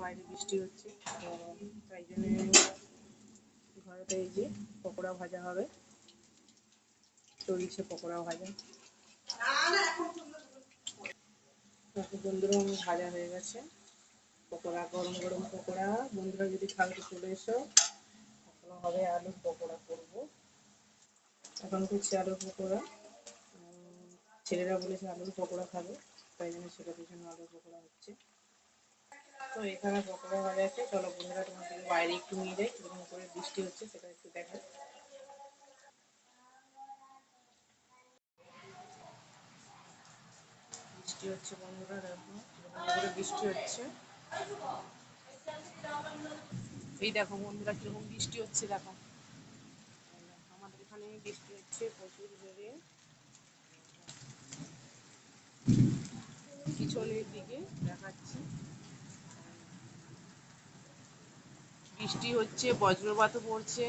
বাইরে বৃষ্টি হচ্ছে, তো তাই জন্য ঘরেতে এই যে পকোড়া ভাজা হবে, চলছে পকোড়া ভাজা। বন্ধুরা ভাজা হয়ে গেছে পকোড়া, গরম গরম পকোড়া। বন্ধুরা যদি খাও তো চলে এসো, এখনো হবে আলুর পকোড়া করবো। এখন করছি আলুর পকোড়া। ছেলেরা বলেছে আলুর পকোড়া খাবে, তাই জন্য ছেলেদের জন্য আলুর পকোড়া হচ্ছে। তো এখানে পকোড়া ভাজা আছে, চলো বন্ধুরা তোমাদের বাইরে একটু নিয়ে যাই, কিরকম করে বৃষ্টি হচ্ছে সেটা একটু দেখো। বৃষ্টি হচ্ছে বন্ধুরা, দেখো কিরকম করে বৃষ্টি হচ্ছে। এই দেখো বন্ধুরা কিরকম বৃষ্টি হচ্ছে, দেখো আমাদের এখানে বৃষ্টি হচ্ছে প্রচুর জোরে। পিছনের দিকে দেখাচ্ছি, বৃষ্টি হচ্ছে, বজ্রপাতও পড়ছে।